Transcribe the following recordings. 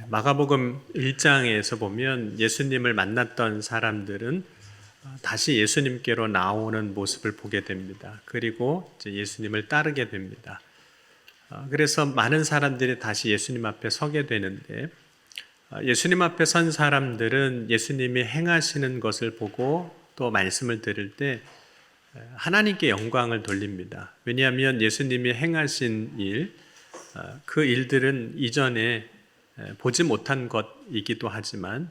마가복음 1장에서 보면 예수님을 만났던 사람들은 다시 예수님께로 나오는 모습을 보게 됩니다. 그리고 이제 예수님을 따르게 됩니다. 그래서 많은 사람들이 다시 예수님 앞에 서게 되는데, 예수님 앞에 선 사람들은 예수님이 행하시는 것을 보고 또 말씀을 들을 때 하나님께 영광을 돌립니다. 왜냐하면 예수님이 행하신 일, 그 일들은 이전에 보지 못한 것이기도 하지만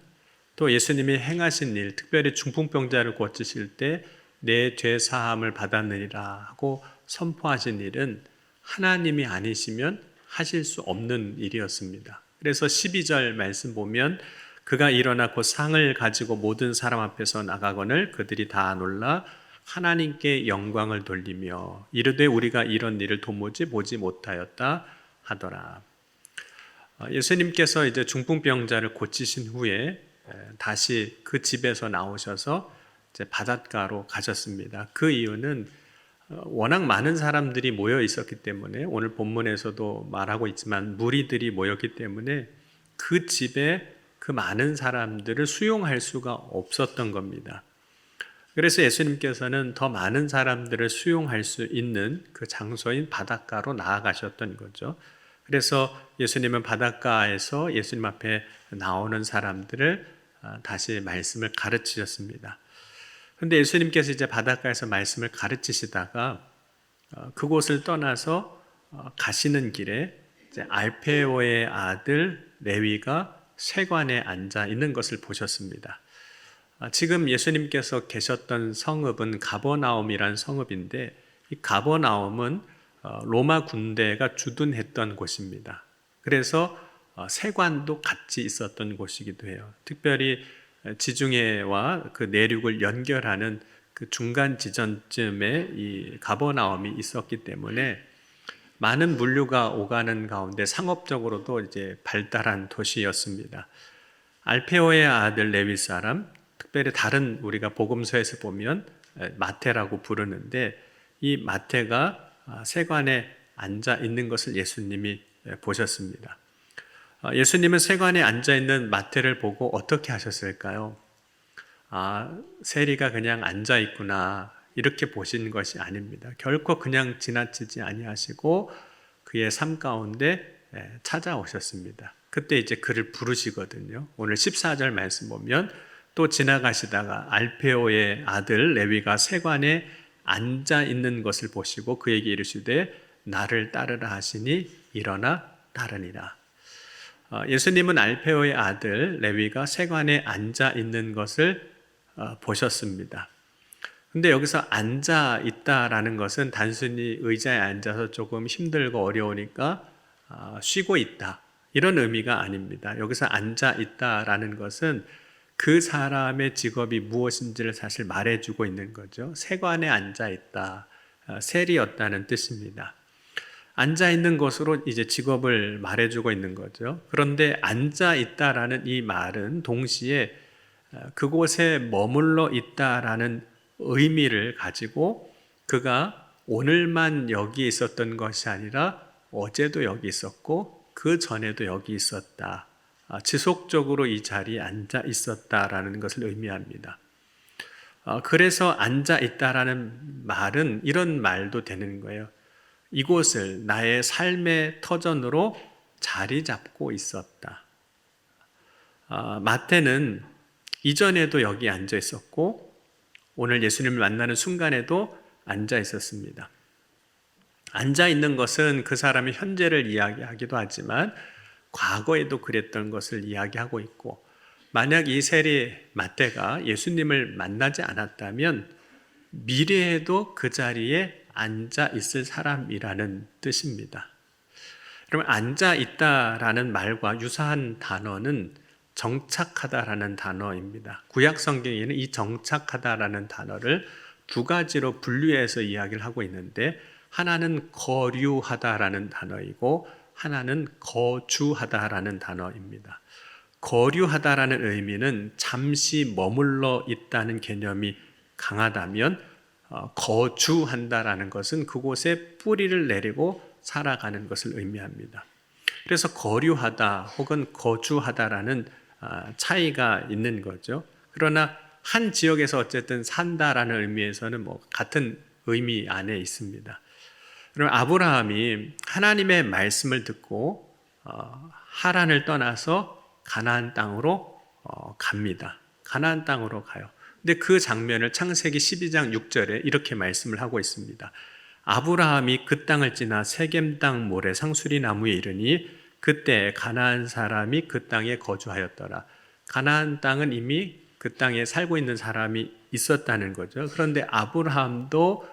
또 예수님이 행하신 일, 특별히 중풍병자를 고치실 때 내 죄 사함을 받았느니라 하고 선포하신 일은 하나님이 아니시면 하실 수 없는 일이었습니다. 그래서 12절 말씀 보면 그가 일어나 곧 상을 가지고 모든 사람 앞에서 나가거늘 그들이 다 놀라 하나님께 영광을 돌리며 이르되 우리가 이런 일을 도무지 보지 못하였다 하더라. 예수님께서 이제 중풍병자를 고치신 후에 다시 그 집에서 나오셔서 이제 바닷가로 가셨습니다. 그 이유는 워낙 많은 사람들이 모여 있었기 때문에, 오늘 본문에서도 말하고 있지만 무리들이 모였기 때문에 그 집에 그 많은 사람들을 수용할 수가 없었던 겁니다. 그래서 예수님께서는 더 많은 사람들을 수용할 수 있는 그 장소인 바닷가로 나아가셨던 거죠. 그래서 예수님은 바닷가에서 예수님 앞에 나오는 사람들을 다시 말씀을 가르치셨습니다. 그런데 예수님께서 이제 바닷가에서 말씀을 가르치시다가 그곳을 떠나서 가시는 길에 이제 알페오의 아들 레위가 세관에 앉아 있는 것을 보셨습니다. 지금 예수님께서 계셨던 성읍은 가버나움이란 성읍인데, 이 가버나움은 로마 군대가 주둔했던 곳입니다. 그래서 세관도 같이 있었던 곳이기도 해요. 특별히 지중해와 그 내륙을 연결하는 그 중간 지점쯤에 이 가버나움이 있었기 때문에 많은 물류가 오가는 가운데 상업적으로도 이제 발달한 도시였습니다. 알페오의 아들 레위 사람, 특별히 다른 우리가 복음서에서 보면 마태라고 부르는데, 이 마태가 세관에 앉아 있는 것을 예수님이 보셨습니다. 예수님은 세관에 앉아 있는 마태를 보고 어떻게 하셨을까요? 세리가 그냥 앉아 있구나 이렇게 보신 것이 아닙니다. 결코 그냥 지나치지 아니하시고 그의 삶 가운데 찾아오셨습니다. 그때 이제 그를 부르시거든요. 오늘 14절 말씀 보면 또 지나가시다가 알페오의 아들 레위가 세관에 앉아 있는 것을 보시고 그에게 이르시되 나를 따르라 하시니 일어나 따르니라. 예수님은 알페오의 아들 레위가 세관에 앉아 있는 것을 보셨습니다. 근데 여기서 앉아 있다라는 것은 단순히 의자에 앉아서 조금 힘들고 어려우니까 쉬고 있다, 이런 의미가 아닙니다. 여기서 앉아 있다라는 것은 그 사람의 직업이 무엇인지를 사실 말해주고 있는 거죠. 세관에 앉아 있다, 세리였다는 뜻입니다. 앉아 있는 것으로 이제 직업을 말해주고 있는 거죠. 그런데 앉아 있다라는 이 말은 동시에 그곳에 머물러 있다라는 의미를 가지고 그가 오늘만 여기 있었던 것이 아니라 어제도 여기 있었고 그 전에도 여기 있었다, 지속적으로 이 자리에 앉아 있었다라는 것을 의미합니다. 그래서 앉아 있다라는 말은 이런 말도 되는 거예요. 이곳을 나의 삶의 터전으로 자리 잡고 있었다. 마태는 이전에도 여기 앉아 있었고 오늘 예수님을 만나는 순간에도 앉아 있었습니다. 앉아 있는 것은 그 사람의 현재를 이야기하기도 하지만 과거에도 그랬던 것을 이야기하고 있고, 만약 이 세리 마태가 예수님을 만나지 않았다면 미래에도 그 자리에 앉아 있을 사람이라는 뜻입니다. 그러면 앉아 있다라는 말과 유사한 단어는 정착하다라는 단어입니다. 구약 성경에는 이 정착하다라는 단어를 두 가지로 분류해서 이야기를 하고 있는데, 하나는 거류하다라는 단어이고 하나는 거주하다라는 단어입니다. 거류하다라는 의미는 잠시 머물러 있다는 개념이 강하다면, 거주한다라는 것은 그곳에 뿌리를 내리고 살아가는 것을 의미합니다. 그래서 거류하다 혹은 거주하다라는 차이가 있는 거죠. 그러나 한 지역에서 어쨌든 산다라는 의미에서는 뭐 같은 의미 안에 있습니다. 그럼 아브라함이 하나님의 말씀을 듣고 하란을 떠나서 가나안 땅으로 갑니다. 가나안 땅으로 가요. 근데 그 장면을 창세기 12장 6절에 이렇게 말씀을 하고 있습니다. 아브라함이 그 땅을 지나 세겜 땅 모래 상수리 나무에 이르니 그때 가나안 사람이 그 땅에 거주하였더라. 가나안 땅은 이미 그 땅에 살고 있는 사람이 있었다는 거죠. 그런데 아브라함도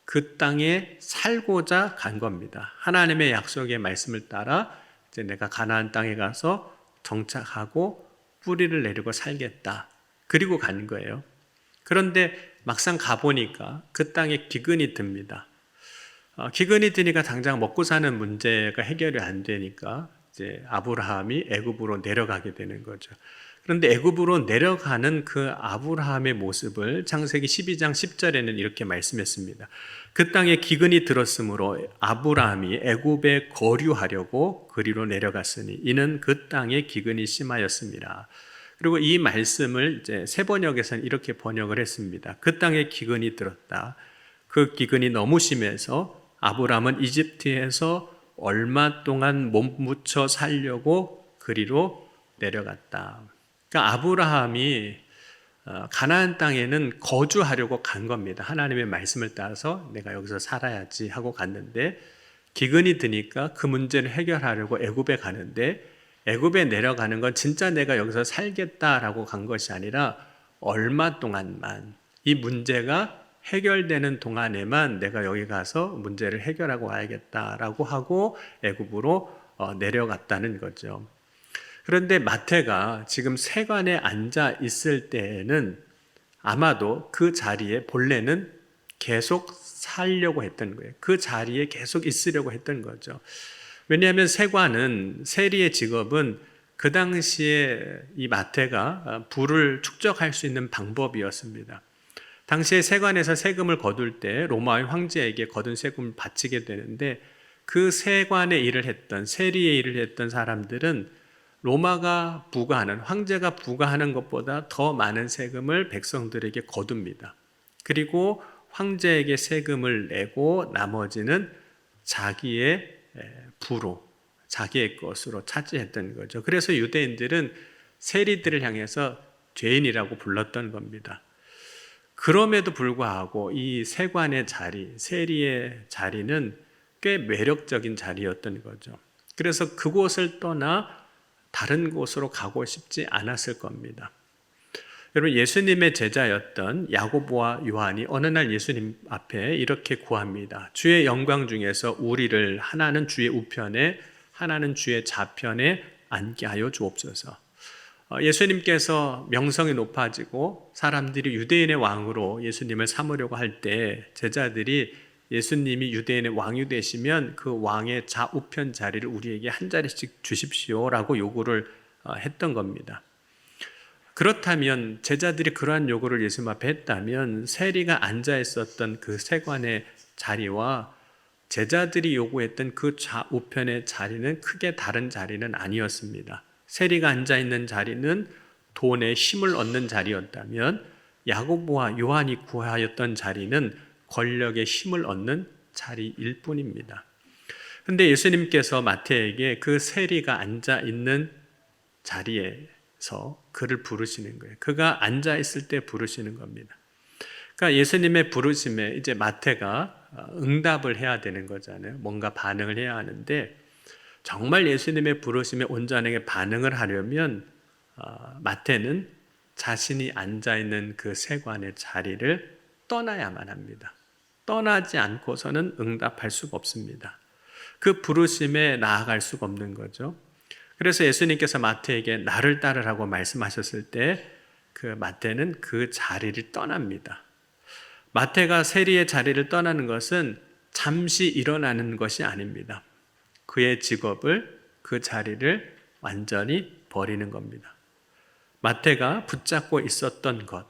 그 땅에 살고자 간 겁니다. 하나님의 약속의 말씀을 따라 이제 내가 가나안 땅에 가서 정착하고 뿌리를 내리고 살겠다. 그리고 간 거예요. 그런데 막상 가보니까 그 땅에 기근이 듭니다. 기근이 드니까 당장 먹고 사는 문제가 해결이 안 되니까 이제 아브라함이 애굽으로 내려가게 되는 거죠. 그런데 애굽으로 내려가는 그 아브라함의 모습을 창세기 12장 10절에는 이렇게 말씀했습니다. 그 땅에 기근이 들었으므로 아브라함이 애굽에 거류하려고 그리로 내려갔으니 이는 그 땅에 기근이 심하였습니다. 그리고 이 말씀을 이제 세번역에서는 이렇게 번역을 했습니다. 그 땅에 기근이 들었다. 그 기근이 너무 심해서 아브라함은 이집트에서 얼마 동안 몸부쳐 살려고 그리로 내려갔다. 그러니까 아브라함이 가나안 땅에는 거주하려고 간 겁니다. 하나님의 말씀을 따라서 내가 여기서 살아야지 하고 갔는데 기근이 드니까 그 문제를 해결하려고 애굽에 가는데 애굽에 내려가는 건 진짜 내가 여기서 살겠다라고 간 것이 아니라 얼마 동안만 이 문제가 해결되는 동안에만 내가 여기 가서 문제를 해결하고 와야겠다라고 하고 애굽으로 내려갔다는 거죠. 그런데 마태가 지금 세관에 앉아 있을 때에는 아마도 그 자리에 본래는 계속 살려고 했던 거예요. 그 자리에 계속 있으려고 했던 거죠. 왜냐하면 세관은, 세리의 직업은 그 당시에 이 마태가 부를 축적할 수 있는 방법이었습니다. 당시에 세관에서 세금을 거둘 때 로마의 황제에게 거둔 세금을 바치게 되는데 그 세관의 일을 했던, 세리의 일을 했던 사람들은 로마가 부과하는, 황제가 부과하는 것보다 더 많은 세금을 백성들에게 거둡니다. 그리고 황제에게 세금을 내고 나머지는 자기의 부로, 자기의 것으로 차지했던 거죠. 그래서 유대인들은 세리들을 향해서 죄인이라고 불렀던 겁니다. 그럼에도 불구하고 이 세관의 자리, 세리의 자리는 꽤 매력적인 자리였던 거죠. 그래서 그곳을 떠나 다른 곳으로 가고 싶지 않았을 겁니다. 여러분, 예수님의 제자였던 야고보와 요한이 어느 날 예수님 앞에 이렇게 구합니다. 주의 영광 중에서 우리를 하나는 주의 우편에 하나는 주의 좌편에 앉게 하여 주옵소서. 예수님께서 명성이 높아지고 사람들이 유대인의 왕으로 예수님을 삼으려고 할 때 제자들이 예수님이 유대인의 왕이 되시면 그 왕의 좌우편 자리를 우리에게 한 자리씩 주십시오라고 요구를 했던 겁니다. 그렇다면 제자들이 그러한 요구를 예수님 앞에 했다면 세리가 앉아 있었던 그 세관의 자리와 제자들이 요구했던 그 좌우편의 자리는 크게 다른 자리는 아니었습니다. 세리가 앉아 있는 자리는 돈에 힘을 얻는 자리였다면 야고보와 요한이 구하였던 자리는 권력의 힘을 얻는 자리일 뿐입니다. 그런데 예수님께서 마태에게 그 세리가 앉아 있는 자리에서 그를 부르시는 거예요. 그가 앉아 있을 때 부르시는 겁니다. 그러니까 예수님의 부르심에 이제 마태가 응답을 해야 되는 거잖아요. 뭔가 반응을 해야 하는데 정말 예수님의 부르심에 온전하게 반응을 하려면 마태는 자신이 앉아있는 그 세관의 자리를 떠나야만 합니다. 떠나지 않고서는 응답할 수가 없습니다. 그 부르심에 나아갈 수가 없는 거죠. 그래서 예수님께서 마태에게 나를 따르라고 말씀하셨을 때 그 마태는 그 자리를 떠납니다. 마태가 세리의 자리를 떠나는 것은 잠시 일어나는 것이 아닙니다. 그의 직업을, 그 자리를 완전히 버리는 겁니다. 마태가 붙잡고 있었던 것,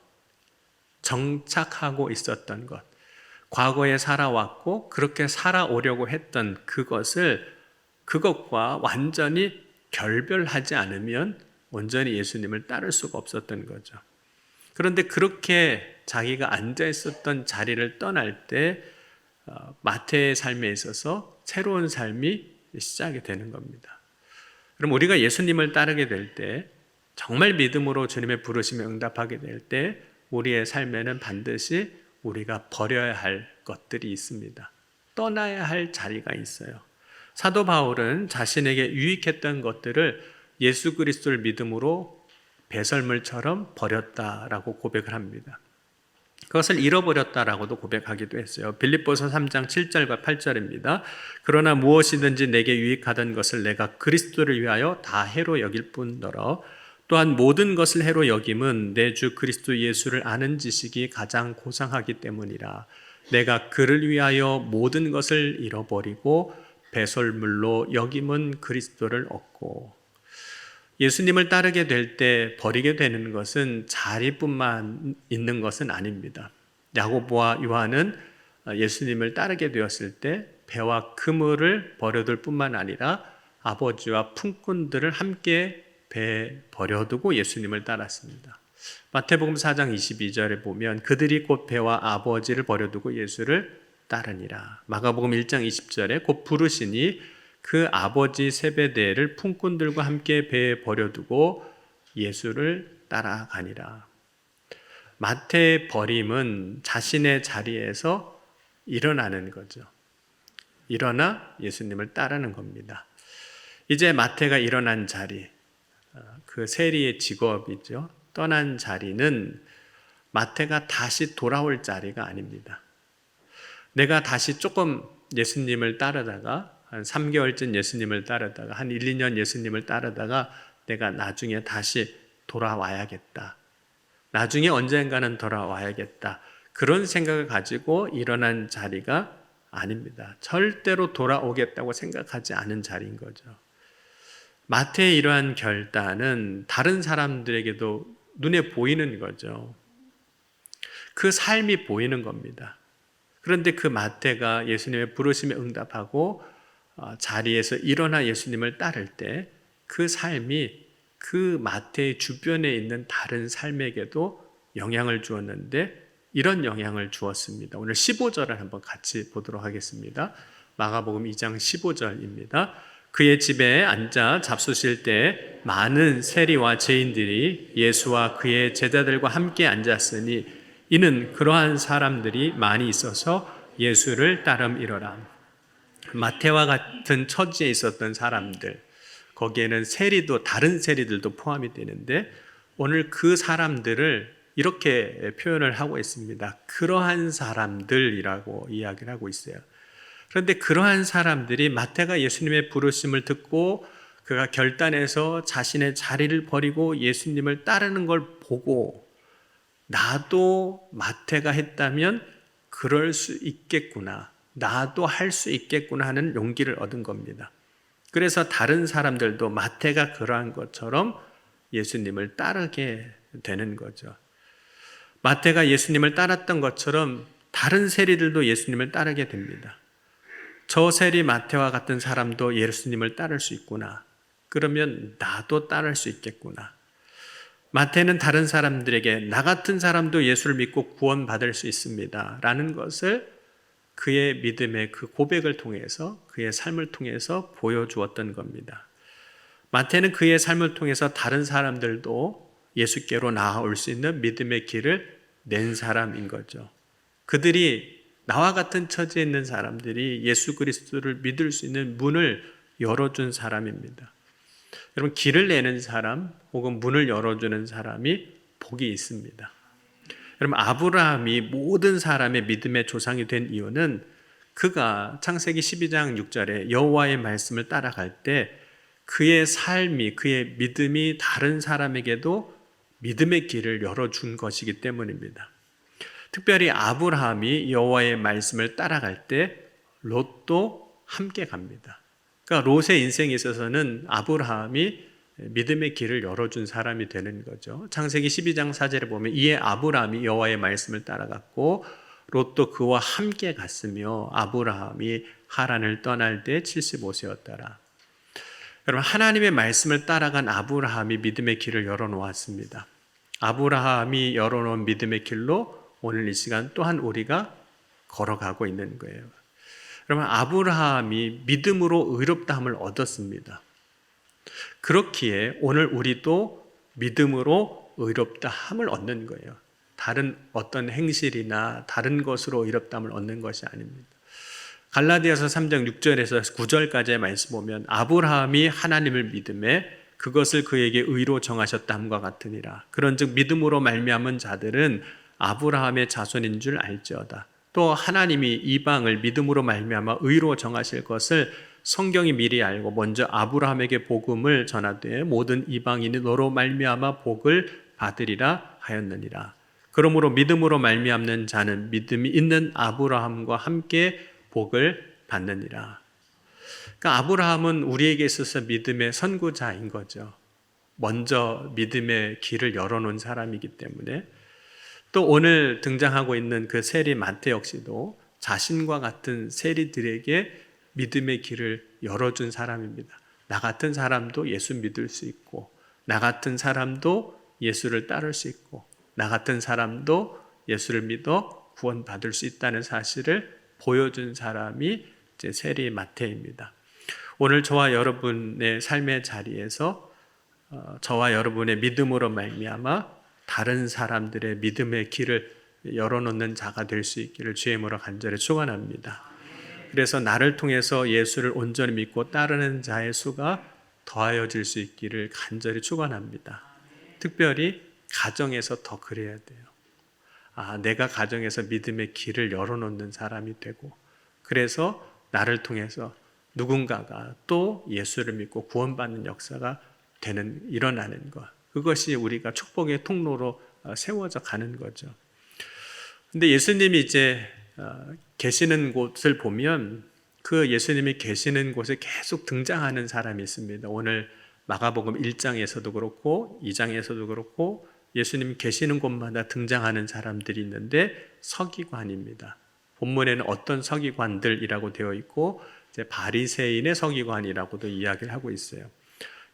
정착하고 있었던 것, 과거에 살아왔고 그렇게 살아오려고 했던 그것을 그것과 완전히 결별하지 않으면 온전히 예수님을 따를 수가 없었던 거죠. 그런데 그렇게 자기가 앉아 있었던 자리를 떠날 때 마태의 삶에 있어서 새로운 삶이 시작이 되는 겁니다. 그럼 우리가 예수님을 따르게 될 때, 정말 믿음으로 주님의 부르심에 응답하게 될 때 우리의 삶에는 반드시 우리가 버려야 할 것들이 있습니다. 떠나야 할 자리가 있어요. 사도 바울은 자신에게 유익했던 것들을 예수 그리스도를 믿음으로 배설물처럼 버렸다라고 고백을 합니다. 그것을 잃어버렸다라고도 고백하기도 했어요. 빌립보서 3장 7절과 8절입니다. 그러나 무엇이든지 내게 유익하던 것을 내가 그리스도를 위하여 다 해로 여길 뿐더러 또한 모든 것을 해로 여김은 내 주 그리스도 예수를 아는 지식이 가장 고상하기 때문이라. 내가 그를 위하여 모든 것을 잃어버리고 배설물로 여김은 그리스도를 얻고. 예수님을 따르게 될 때 버리게 되는 것은 자리뿐만 있는 것은 아닙니다. 야고보와 요한은 예수님을 따르게 되었을 때 배와 그물을 버려둘 뿐만 아니라 아버지와 품꾼들을 함께 배에 버려두고 예수님을 따랐습니다. 마태복음 4장 22절에 보면 그들이 곧 배와 아버지를 버려두고 예수를 따르니라. 마가복음 1장 20절에 곧 부르시니 그 아버지 세베대를 품꾼들과 함께 배에 버려두고 예수를 따라가니라. 마태의 버림은 자신의 자리에서 일어나는 거죠. 일어나 예수님을 따르는 겁니다. 이제 마태가 일어난 자리, 그 세리의 직업이죠. 떠난 자리는 마태가 다시 돌아올 자리가 아닙니다. 내가 다시 조금 예수님을 따르다가 한 3개월쯤 예수님을 따르다가 한 1, 2년 예수님을 따르다가 내가 나중에 다시 돌아와야겠다. 나중에 언젠가는 돌아와야겠다. 그런 생각을 가지고 일어난 자리가 아닙니다. 절대로 돌아오겠다고 생각하지 않은 자리인 거죠. 마태의 이러한 결단은 다른 사람들에게도 눈에 보이는 거죠. 그 삶이 보이는 겁니다. 그런데 그 마태가 예수님의 부르심에 응답하고 자리에서 일어나 예수님을 따를 때 그 삶이 그 마태의 주변에 있는 다른 삶에게도 영향을 주었는데 이런 영향을 주었습니다. 오늘 15절을 한번 같이 보도록 하겠습니다. 마가복음 2장 15절입니다. 그의 집에 앉아 잡수실 때 많은 세리와 죄인들이 예수와 그의 제자들과 함께 앉았으니 이는 그러한 사람들이 많이 있어서 예수를 따름이러라. 마태와 같은 처지에 있었던 사람들, 거기에는 세리도 다른 세리들도 포함이 되는데 오늘 그 사람들을 이렇게 표현을 하고 있습니다. 그러한 사람들이라고 이야기를 하고 있어요. 그런데 그러한 사람들이 마태가 예수님의 부르심을 듣고 그가 결단해서 자신의 자리를 버리고 예수님을 따르는 걸 보고 나도 마태가 했다면 그럴 수 있겠구나. 나도 할 수 있겠구나 하는 용기를 얻은 겁니다. 그래서 다른 사람들도 마태가 그러한 것처럼 예수님을 따르게 되는 거죠. 마태가 예수님을 따랐던 것처럼 다른 세리들도 예수님을 따르게 됩니다. 저 세리 마태와 같은 사람도 예수님을 따를 수 있구나. 그러면 나도 따를 수 있겠구나. 마태는 다른 사람들에게 나 같은 사람도 예수를 믿고 구원받을 수 있습니다. 라는 것을 그의 믿음의 그 고백을 통해서 그의 삶을 통해서 보여주었던 겁니다. 마태는 그의 삶을 통해서 다른 사람들도 예수께로 나아올 수 있는 믿음의 길을 낸 사람인 거죠. 그들이 나와 같은 처지에 있는 사람들이 예수 그리스도를 믿을 수 있는 문을 열어준 사람입니다. 여러분, 길을 내는 사람 혹은 문을 열어주는 사람이 복이 있습니다. 여러분, 아브라함이 모든 사람의 믿음의 조상이 된 이유는 그가 창세기 12장 6절에 여호와의 말씀을 따라갈 때 그의 삶이, 그의 믿음이 다른 사람에게도 믿음의 길을 열어준 것이기 때문입니다. 특별히 아브라함이 여호와의 말씀을 따라갈 때 롯도 함께 갑니다. 그러니까 롯의 인생에 있어서는 아브라함이 믿음의 길을 열어준 사람이 되는 거죠. 창세기 12장 4절에 보면 이에 아브라함이 여호와의 말씀을 따라갔고 롯도 그와 함께 갔으며 아브라함이 하란을 떠날 때 75세였더라. 여러분, 하나님의 말씀을 따라간 아브라함이 믿음의 길을 열어놓았습니다. 아브라함이 열어놓은 믿음의 길로 오늘 이 시간 또한 우리가 걸어가고 있는 거예요. 여러분, 아브라함이 믿음으로 의롭다함을 얻었습니다. 그렇기에 오늘 우리도 믿음으로 의롭다함을 얻는 거예요. 다른 어떤 행실이나 다른 것으로 의롭다함을 얻는 것이 아닙니다. 갈라디아서 3장 6절에서 9절까지의 말씀 보면 아브라함이 하나님을 믿음에 그것을 그에게 의로 정하셨다 함과 같으니라. 그런즉 믿음으로 말미암은 자들은 아브라함의 자손인 줄 알지어다. 또 하나님이 이방을 믿음으로 말미암아 의로 정하실 것을 성경이 미리 알고 먼저 아브라함에게 복음을 전하되 모든 이방인이 너로 말미암아 복을 받으리라 하였느니라. 그러므로 믿음으로 말미암는 자는 믿음이 있는 아브라함과 함께 복을 받느니라. 그러니까 아브라함은 우리에게 있어서 믿음의 선구자인 거죠. 먼저 믿음의 길을 열어놓은 사람이기 때문에 또 오늘 등장하고 있는 그 세리 마태 역시도 자신과 같은 세리들에게 믿음의 길을 열어준 사람입니다. 나 같은 사람도 예수 믿을 수 있고 나 같은 사람도 예수를 따를 수 있고 나 같은 사람도 예수를 믿어 구원받을 수 있다는 사실을 보여준 사람이 이제 세리 마태입니다. 오늘 저와 여러분의 삶의 자리에서 저와 여러분의 믿음으로 말미암아 다른 사람들의 믿음의 길을 열어놓는 자가 될 수 있기를 주의 이름으로 간절히 축원합니다. 그래서 나를 통해서 예수를 온전히 믿고 따르는 자의 수가 더하여질 수 있기를 간절히 축원합니다. 특별히 가정에서 더 그래야 돼요. 내가 가정에서 믿음의 길을 열어놓는 사람이 되고 그래서 나를 통해서 누군가가 또 예수를 믿고 구원받는 역사가 일어나는 것. 그것이 우리가 축복의 통로로 세워져 가는 거죠. 근데 예수님이 이제 계시는 곳을 보면 그 예수님이 계시는 곳에 계속 등장하는 사람이 있습니다. 오늘 마가복음 1장에서도 그렇고 2장에서도 그렇고 예수님 계시는 곳마다 등장하는 사람들이 있는데 서기관입니다. 본문에는 어떤 서기관들이라고 되어 있고 이제 바리새인의 서기관이라고도 이야기를 하고 있어요.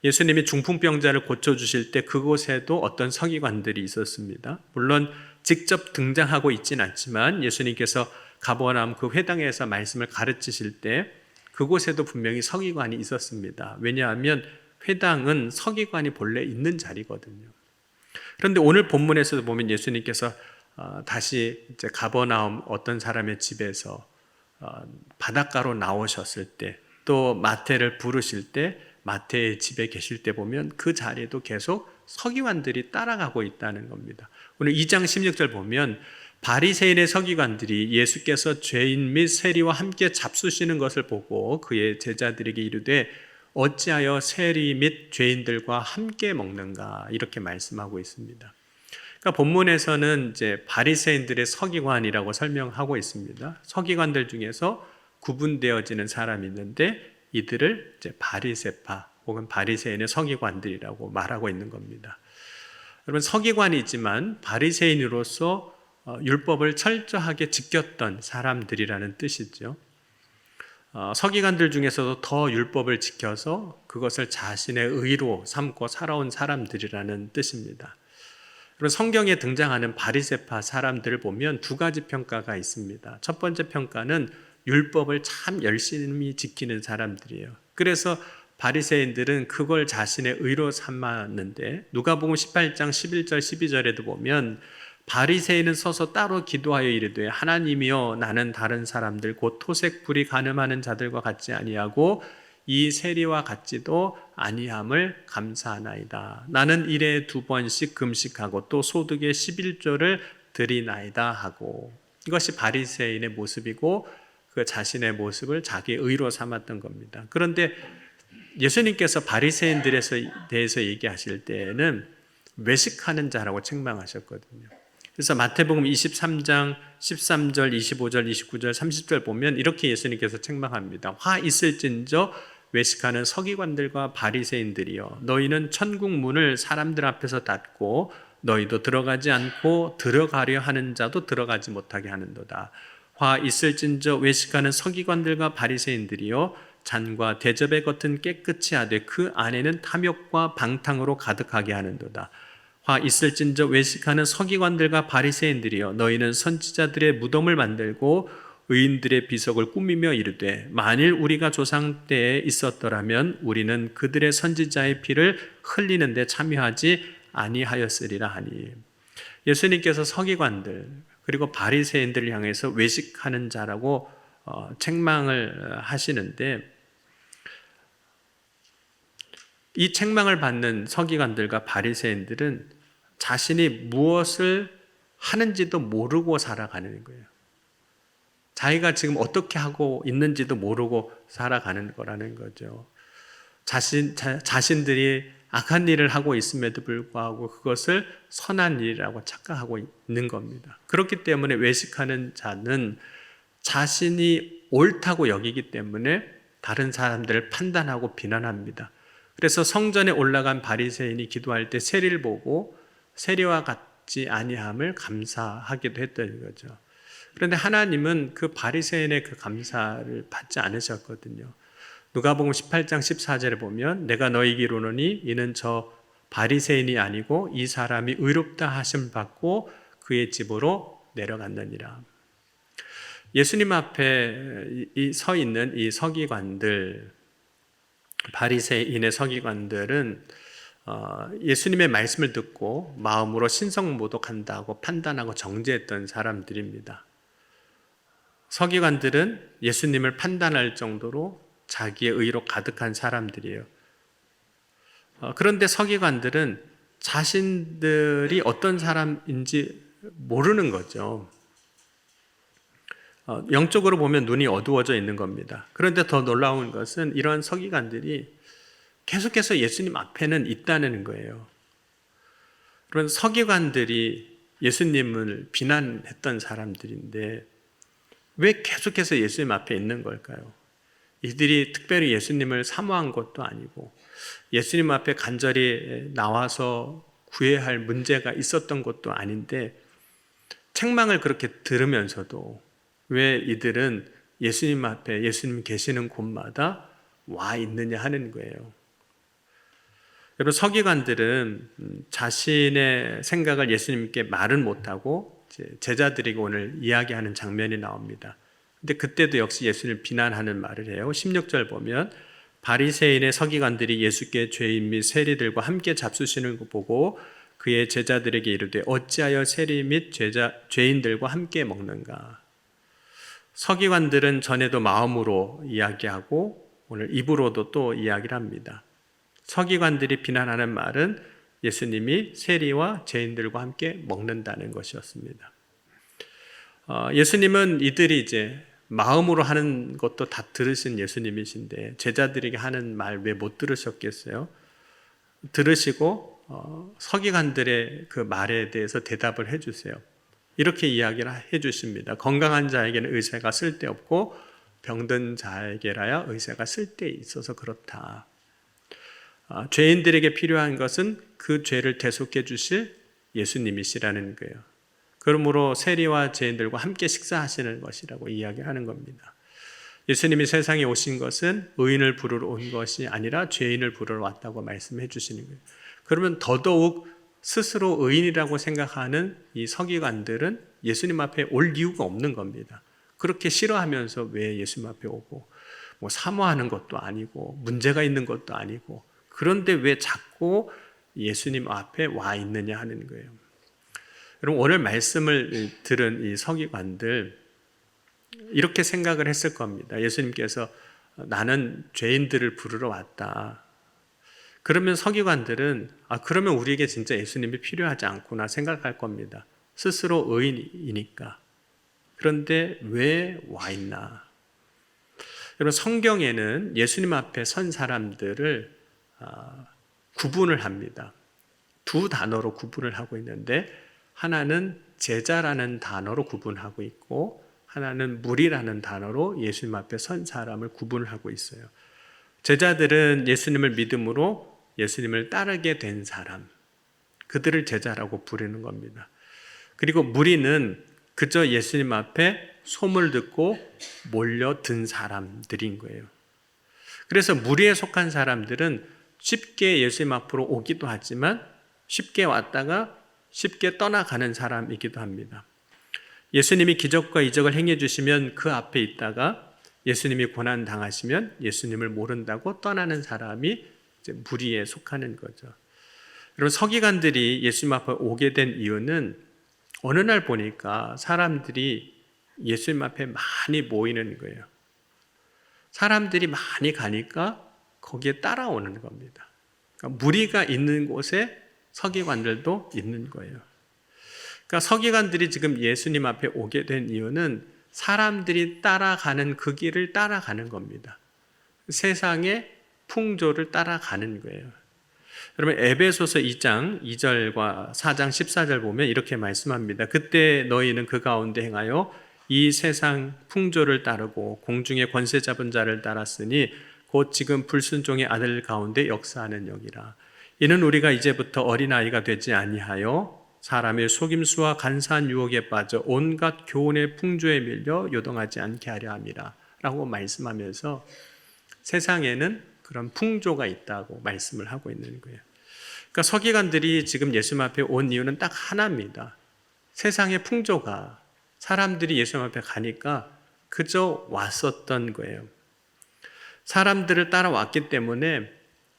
예수님이 중풍병자를 고쳐주실 때 그곳에도 어떤 서기관들이 있었습니다. 물론 직접 등장하고 있지는 않지만 예수님께서 가버나움 그 회당에서 말씀을 가르치실 때 그곳에도 분명히 서기관이 있었습니다. 왜냐하면 회당은 서기관이 본래 있는 자리거든요. 그런데 오늘 본문에서도 보면 예수님께서 다시 이제 가버나움 어떤 사람의 집에서 바닷가로 나오셨을 때 또 마태를 부르실 때 마태의 집에 계실 때 보면 그 자리에도 계속 서기관들이 따라가고 있다는 겁니다. 오늘 2장 16절 보면 바리새인의 서기관들이 예수께서 죄인 및 세리와 함께 잡수시는 것을 보고 그의 제자들에게 이르되 어찌하여 세리 및 죄인들과 함께 먹는가 이렇게 말씀하고 있습니다. 그러니까 본문에서는 이제 바리새인들의 서기관이라고 설명하고 있습니다. 서기관들 중에서 구분되어지는 사람이 있는데 이들을 이제 바리새파 혹은 바리새인의 서기관들이라고 말하고 있는 겁니다. 여러분 서기관이 있지만 바리새인으로서 율법을 철저하게 지켰던 사람들이라는 뜻이죠. 서기관들 중에서도 더 율법을 지켜서 그것을 자신의 의로 삼고 살아온 사람들이라는 뜻입니다. 그리고 성경에 등장하는 바리새파 사람들을 보면 두 가지 평가가 있습니다. 첫 번째 평가는 율법을 참 열심히 지키는 사람들이에요. 그래서 바리새인들은 그걸 자신의 의로 삼았는데 누가복음 18장 11절 12절에도 보면 바리새인은 서서 따로 기도하여 이르되 하나님이여 나는 다른 사람들 곧 토색 불이 간음하는 자들과 같지 아니하고 이 세리와 같지도 아니함을 감사하나이다. 나는 일에 2번씩 금식하고 또 소득의 11조를 드리나이다 하고 이것이 바리새인의 모습이고 그 자신의 모습을 자기의 의로 삼았던 겁니다. 그런데 예수님께서 바리새인들에 대해서 얘기하실 때에는 외식하는 자라고 책망하셨거든요. 그래서 마태복음 23장 13절, 25절, 29절, 30절 보면 이렇게 예수님께서 책망합니다. 화 있을진저 외식하는 서기관들과 바리새인들이여 너희는 천국 문을 사람들 앞에서 닫고 너희도 들어가지 않고 들어가려 하는 자도 들어가지 못하게 하는도다. 화 있을진저 외식하는 서기관들과 바리새인들이여 잔과 대접의 겉은 깨끗이 하되 그 안에는 탐욕과 방탕으로 가득하게 하는도다. 화 있을진저 외식하는 서기관들과 바리새인들이여 너희는 선지자들의 무덤을 만들고 의인들의 비석을 꾸미며 이르되 만일 우리가 조상 때에 있었더라면 우리는 그들의 선지자의 피를 흘리는데 참여하지 아니하였으리라 하니. 예수님께서 서기관들 그리고 바리새인들을 향해서 외식하는 자라고 책망을 하시는데, 이 책망을 받는 서기관들과 바리새인들은 자신이 무엇을 하는지도 모르고 살아가는 거예요. 자기가 지금 어떻게 하고 있는지도 모르고 살아가는 거라는 거죠. 자신들이 악한 일을 하고 있음에도 불구하고 그것을 선한 일이라고 착각하고 있는 겁니다. 그렇기 때문에 외식하는 자는 자신이 옳다고 여기기 때문에 다른 사람들을 판단하고 비난합니다. 그래서 성전에 올라간 바리새인이 기도할 때 세리를 보고 세리와 같지 아니함을 감사하기도 했던 거죠. 그런데 하나님은 그 바리새인의 그 감사를 받지 않으셨거든요. 누가복음 18장 14절에 보면 내가 너희에게 이르노니 이는 저 바리새인이 아니고 이 사람이 의롭다 하심 받고 그의 집으로 내려갔느니라. 예수님 앞에 서 있는 이 서기관들, 바리새인의 서기관들은 예수님의 말씀을 듣고 마음으로 신성모독한다고 판단하고 정죄했던 사람들입니다. 서기관들은 예수님을 판단할 정도로 자기의 의로 가득한 사람들이에요. 그런데 서기관들은 자신들이 어떤 사람인지 모르는 거죠. 영적으로 보면 눈이 어두워져 있는 겁니다. 그런데 더 놀라운 것은 이러한 서기관들이 계속해서 예수님 앞에는 있다는 거예요. 그런 서기관들이 예수님을 비난했던 사람들인데 왜 계속해서 예수님 앞에 있는 걸까요? 이들이 특별히 예수님을 사모한 것도 아니고 예수님 앞에 간절히 나와서 구해야 할 문제가 있었던 것도 아닌데 책망을 그렇게 들으면서도 왜 이들은 예수님 앞에 예수님 계시는 곳마다 와 있느냐 하는 거예요. 여러분, 서기관들은 자신의 생각을 예수님께 말은 못하고 제자들에게 오늘 이야기하는 장면이 나옵니다. 근데 그때도 역시 예수님을 비난하는 말을 해요. 16절 보면 바리새인의 서기관들이 예수께 죄인 및 세리들과 함께 잡수시는 거 보고 그의 제자들에게 이르되 어찌하여 세리 및 죄인들과 함께 먹는가. 서기관들은 전에도 마음으로 이야기하고 오늘 입으로도 또 이야기를 합니다. 서기관들이 비난하는 말은 예수님이 세리와 죄인들과 함께 먹는다는 것이었습니다. 예수님은 이들이 이제 마음으로 하는 것도 다 들으신 예수님이신데 제자들에게 하는 말 왜 못 들으셨겠어요? 들으시고 서기관들의 그 말에 대해서 대답을 해주세요. 이렇게 이야기를 해주십니다. 건강한 자에게는 의사가 쓸데없고 병든 자에게라야 의사가 쓸데있어서 그렇다. 죄인들에게 필요한 것은 그 죄를 대속해 주실 예수님이시라는 거예요. 그러므로 세리와 죄인들과 함께 식사하시는 것이라고 이야기하는 겁니다. 예수님이 세상에 오신 것은 의인을 부르러 온 것이 아니라 죄인을 부르러 왔다고 말씀해 주시는 거예요. 그러면 더더욱 스스로 의인이라고 생각하는 이 서기관들은 예수님 앞에 올 이유가 없는 겁니다. 그렇게 싫어하면서 왜 예수님 앞에 오고 뭐 사모하는 것도 아니고 문제가 있는 것도 아니고 그런데 왜 자꾸 예수님 앞에 와 있느냐 하는 거예요. 여러분, 오늘 말씀을 들은 이 서기관들 이렇게 생각을 했을 겁니다. 예수님께서 나는 죄인들을 부르러 왔다. 그러면 서기관들은 그러면 우리에게 진짜 예수님이 필요하지 않구나 생각할 겁니다. 스스로 의인이니까. 그런데 왜 와 있나? 여러분, 성경에는 예수님 앞에 선 사람들을 구분을 합니다. 두 단어로 구분을 하고 있는데 하나는 제자라는 단어로 구분하고 있고 하나는 무리라는 단어로 예수님 앞에 선 사람을 구분을 하고 있어요. 제자들은 예수님을 믿음으로 예수님을 따르게 된 사람, 그들을 제자라고 부르는 겁니다. 그리고 무리는 그저 예수님 앞에 소문을 듣고 몰려든 사람들인 거예요. 그래서 무리에 속한 사람들은 쉽게 예수님 앞으로 오기도 하지만 쉽게 왔다가 쉽게 떠나가는 사람이기도 합니다. 예수님이 기적과 이적을 행해 주시면 그 앞에 있다가 예수님이 고난 당하시면 예수님을 모른다고 떠나는 사람이 이제 무리에 속하는 거죠. 여러분, 서기관들이 예수님 앞에 오게 된 이유는 어느 날 보니까 사람들이 예수님 앞에 많이 모이는 거예요. 사람들이 많이 가니까 거기에 따라오는 겁니다. 그러니까 무리가 있는 곳에 서기관들도 있는 거예요. 그러니까 서기관들이 지금 예수님 앞에 오게 된 이유는 사람들이 따라가는 그 길을 따라가는 겁니다. 세상의 풍조를 따라가는 거예요. 여러분, 에베소서 2장 2절과 4장 14절 보면 이렇게 말씀합니다. 그때 너희는 그 가운데 행하여 이 세상 풍조를 따르고 공중의 권세 잡은 자를 따랐으니 곧 지금 불순종의 아들 가운데 역사하는 영이라. 이는 우리가 이제부터 어린아이가 되지 아니하여 사람의 속임수와 간사한 유혹에 빠져 온갖 교훈의 풍조에 밀려 요동하지 않게 하려 함이라 라고 말씀하면서 세상에는 그런 풍조가 있다고 말씀을 하고 있는 거예요. 그러니까 서기관들이 지금 예수님 앞에 온 이유는 딱 하나입니다. 세상의 풍조가 사람들이 예수님 앞에 가니까 그저 왔었던 거예요. 사람들을 따라왔기 때문에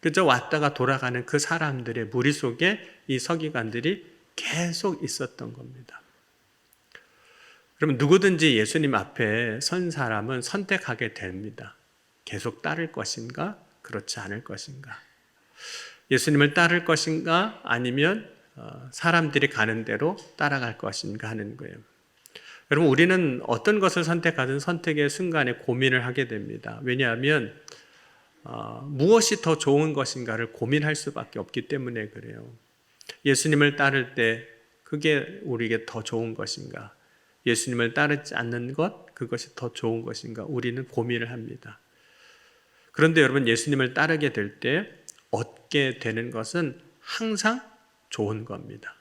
그저 왔다가 돌아가는 그 사람들의 무리 속에 이 서기관들이 계속 있었던 겁니다. 그럼 누구든지 예수님 앞에 선 사람은 선택하게 됩니다. 계속 따를 것인가? 그렇지 않을 것인가? 예수님을 따를 것인가? 아니면 사람들이 가는 대로 따라갈 것인가 하는 거예요. 여러분, 우리는 어떤 것을 선택하든 선택의 순간에 고민을 하게 됩니다. 왜냐하면 무엇이 더 좋은 것인가를 고민할 수밖에 없기 때문에 그래요. 예수님을 따를 때 그게 우리에게 더 좋은 것인가? 예수님을 따르지 않는 것, 그것이 더 좋은 것인가? 우리는 고민을 합니다. 그런데 여러분, 예수님을 따르게 될 때 얻게 되는 것은 항상 좋은 겁니다.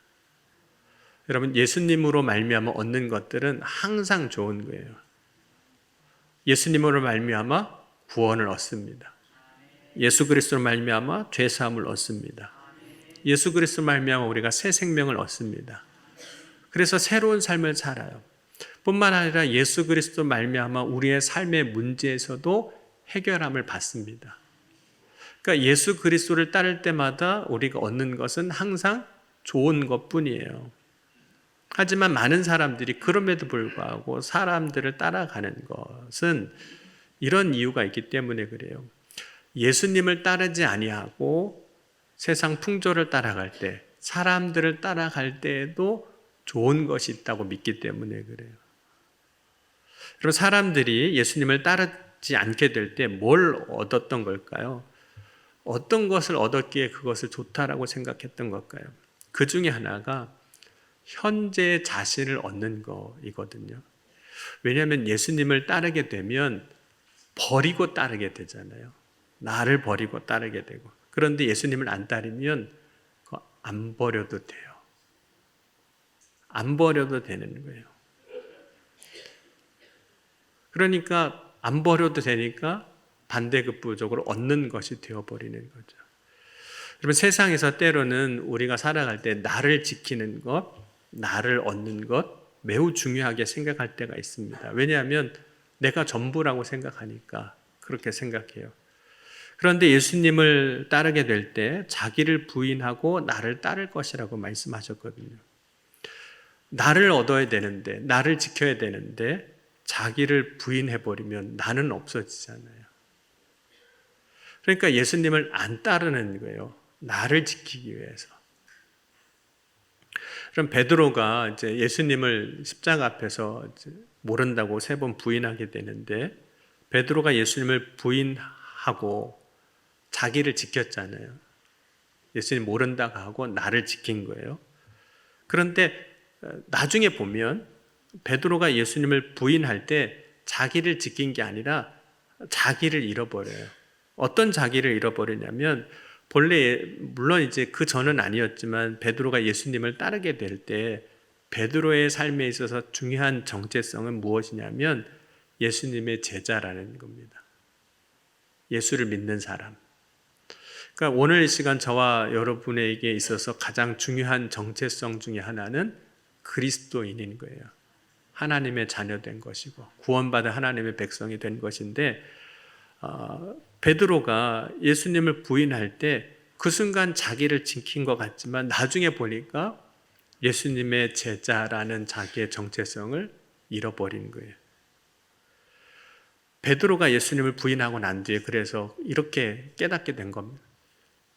여러분, 예수님으로 말미암아 얻는 것들은 항상 좋은 거예요. 예수님으로 말미암아 구원을 얻습니다. 예수 그리스도로 말미암아 죄 사함을 얻습니다. 예수 그리스도로 말미암아 우리가 새 생명을 얻습니다. 그래서 새로운 삶을 살아요. 뿐만 아니라 예수 그리스도 말미암아 우리의 삶의 문제에서도 해결함을 받습니다. 그러니까 예수 그리스도를 따를 때마다 우리가 얻는 것은 항상 좋은 것뿐이에요. 하지만 많은 사람들이 그럼에도 불구하고 사람들을 따라가는 것은 이런 이유가 있기 때문에 그래요. 예수님을 따르지 아니하고 세상 풍조를 따라갈 때, 사람들을 따라갈 때에도 좋은 것이 있다고 믿기 때문에 그래요. 그리고 사람들이 예수님을 따르지 않게 될 때 뭘 얻었던 걸까요? 어떤 것을 얻었기에 그것을 좋다라고 생각했던 걸까요? 그 중에 하나가 현재 자신을 얻는 거이거든요. 왜냐하면 예수님을 따르게 되면 버리고 따르게 되잖아요. 나를 버리고 따르게 되고. 그런데 예수님을 안 따르면 안 버려도 돼요. 안 버려도 되는 거예요. 그러니까 안 버려도 되니까 반대급부적으로 얻는 것이 되어버리는 거죠. 여러분, 세상에서 때로는 우리가 살아갈 때 나를 지키는 것, 나를 얻는 것 매우 중요하게 생각할 때가 있습니다. 왜냐하면 내가 전부라고 생각하니까 그렇게 생각해요. 그런데 예수님을 따르게 될 때 자기를 부인하고 나를 따를 것이라고 말씀하셨거든요. 나를 얻어야 되는데, 나를 지켜야 되는데 자기를 부인해버리면 나는 없어지잖아요. 그러니까 예수님을 안 따르는 거예요. 나를 지키기 위해서. 그럼 베드로가 이제 예수님을 십자가 앞에서 모른다고 3번 부인하게 되는데, 베드로가 예수님을 부인하고 자기를 지켰잖아요. 예수님 모른다고 하고 나를 지킨 거예요. 그런데 나중에 보면 베드로가 예수님을 부인할 때 자기를 지킨 게 아니라 자기를 잃어버려요. 어떤 자기를 잃어버리냐면, 본래 물론 이제 그 전은 아니었지만 베드로가 예수님을 따르게 될 때 베드로의 삶에 있어서 중요한 정체성은 무엇이냐면 예수님의 제자라는 겁니다. 예수를 믿는 사람. 그러니까 오늘 이 시간 저와 여러분에게 있어서 가장 중요한 정체성 중에 하나는 그리스도인인 거예요. 하나님의 자녀된 것이고 구원받은 하나님의 백성이 된 것인데 베드로가 예수님을 부인할 때 그 순간 자기를 지킨 것 같지만 나중에 보니까 예수님의 제자라는 자기의 정체성을 잃어버린 거예요. 베드로가 예수님을 부인하고 난 뒤에 그래서 이렇게 깨닫게 된 겁니다.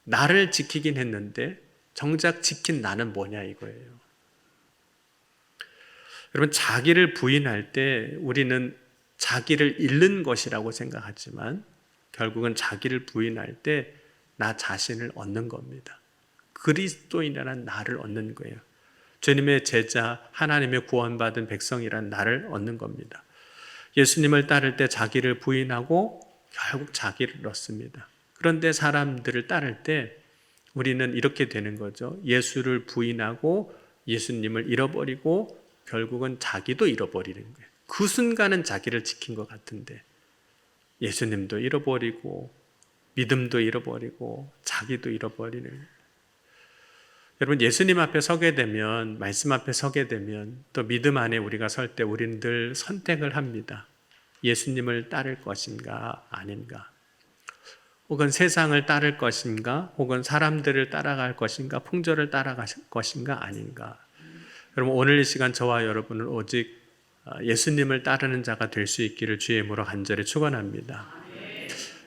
나를 지키긴 했는데 정작 지킨 나는 뭐냐 이거예요. 여러분, 자기를 부인할 때 우리는 자기를 잃는 것이라고 생각하지만 결국은 자기를 부인할 때 나 자신을 얻는 겁니다. 그리스도인이라는 나를 얻는 거예요. 주님의 제자, 하나님의 구원받은 백성이란 나를 얻는 겁니다. 예수님을 따를 때 자기를 부인하고 결국 자기를 얻습니다. 그런데 사람들을 따를 때 우리는 이렇게 되는 거죠. 예수를 부인하고 예수님을 잃어버리고 결국은 자기도 잃어버리는 거예요. 그 순간은 자기를 지킨 것 같은데 예수님도 잃어버리고 믿음도 잃어버리고 자기도 잃어버리는 거예요. 여러분, 예수님 앞에 서게 되면, 말씀 앞에 서게 되면 또 믿음 안에 우리가 설 때 우리는 늘 선택을 합니다. 예수님을 따를 것인가 아닌가, 혹은 세상을 따를 것인가, 혹은 사람들을 따라갈 것인가, 풍조를 따라갈 것인가 아닌가. 여러분, 오늘 이 시간 저와 여러분은 오직 예수님을 따르는 자가 될 수 있기를 주의 이름으로 간절히 축원합니다.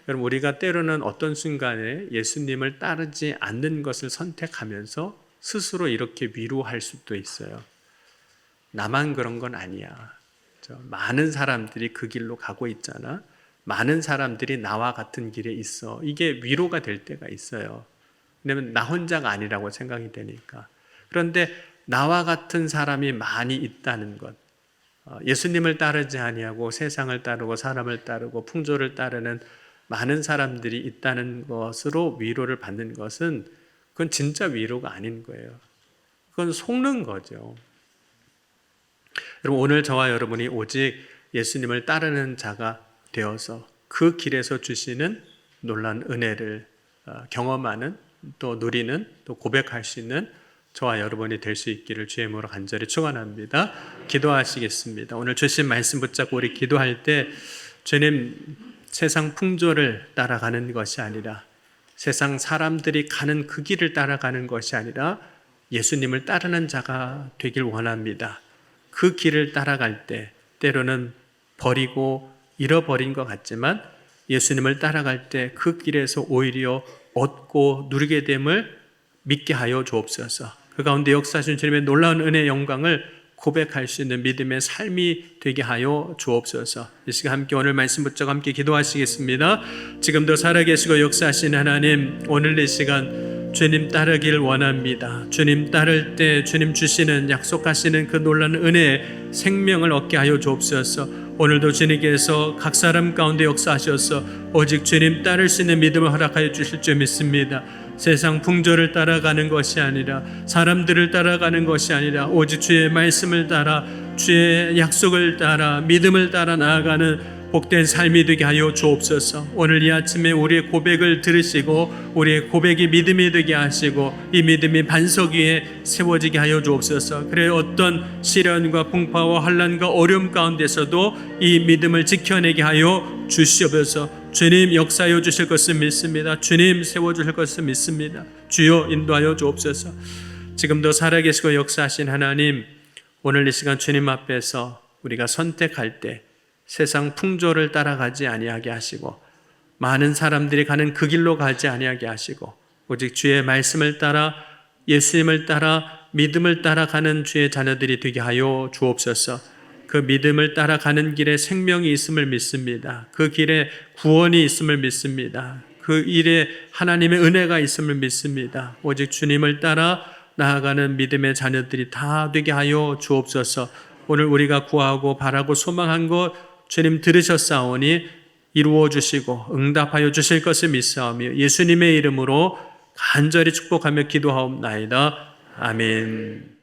여러분, 우리가 때로는 어떤 순간에 예수님을 따르지 않는 것을 선택하면서 스스로 이렇게 위로할 수도 있어요. 나만 그런 건 아니야. 많은 사람들이 그 길로 가고 있잖아. 많은 사람들이 나와 같은 길에 있어. 이게 위로가 될 때가 있어요. 왜냐하면 나 혼자가 아니라고 생각이 되니까. 그런데 나와 같은 사람이 많이 있다는 것, 예수님을 따르지 아니하고 세상을 따르고 사람을 따르고 풍조를 따르는 많은 사람들이 있다는 것으로 위로를 받는 것은 그건 진짜 위로가 아닌 거예요. 그건 속는 거죠. 여러분, 오늘 저와 여러분이 오직 예수님을 따르는 자가 되어서 그 길에서 주시는 놀라운 은혜를 경험하는, 또 누리는, 또 고백할 수 있는 저와 여러분이 될 수 있기를 주의 이름으로 간절히 축원합니다. 기도하시겠습니다. 오늘 주신 말씀 붙잡고 우리 기도할 때 주님, 세상 풍조를 따라가는 것이 아니라, 세상 사람들이 가는 그 길을 따라가는 것이 아니라 예수님을 따르는 자가 되길 원합니다. 그 길을 따라갈 때 때로는 버리고 잃어버린 것 같지만 예수님을 따라갈 때 그 길에서 오히려 얻고 누리게 됨을 믿게 하여 주옵소서. 그 가운데 역사하신 주님의 놀라운 은혜의 영광을 고백할 수 있는 믿음의 삶이 되게 하여 주옵소서. 이 시간 함께 오늘 말씀 붙잡고 함께 기도하시겠습니다. 지금도 살아계시고 역사하신 하나님, 오늘 이 시간 주님 따르길 원합니다. 주님 따를 때 주님 주시는, 약속하시는 그 놀라운 은혜의 생명을 얻게 하여 주옵소서. 오늘도 주님께서 각 사람 가운데 역사하셔서 오직 주님 따를 수 있는 믿음을 허락하여 주실 줄 믿습니다. 세상 풍조를 따라가는 것이 아니라, 사람들을 따라가는 것이 아니라 오직 주의 말씀을 따라, 주의 약속을 따라, 믿음을 따라 나아가는 복된 삶이 되게 하여 주옵소서. 오늘 이 아침에 우리의 고백을 들으시고 우리의 고백이 믿음이 되게 하시고 이 믿음이 반석 위에 세워지게 하여 주옵소서. 그래 어떤 시련과 풍파와 환난과 어려움 가운데서도 이 믿음을 지켜내게 하여 주시옵소서. 주님 역사하여 주실 것을 믿습니다. 주님 세워주실 것을 믿습니다. 주여 인도하여 주옵소서. 지금도 살아계시고 역사하신 하나님, 오늘 이 시간 주님 앞에서 우리가 선택할 때 세상 풍조를 따라가지 아니하게 하시고 많은 사람들이 가는 그 길로 가지 아니하게 하시고 오직 주의 말씀을 따라, 예수님을 따라, 믿음을 따라가는 주의 자녀들이 되게 하여 주옵소서. 그 믿음을 따라가는 길에 생명이 있음을 믿습니다. 그 길에 구원이 있음을 믿습니다. 그 일에 하나님의 은혜가 있음을 믿습니다. 오직 주님을 따라 나아가는 믿음의 자녀들이 다 되게 하여 주옵소서. 오늘 우리가 구하고 바라고 소망한 것 주님 들으셨사오니 이루어 주시고 응답하여 주실 것을 믿사오며 예수님의 이름으로 간절히 축복하며 기도하옵나이다. 아멘.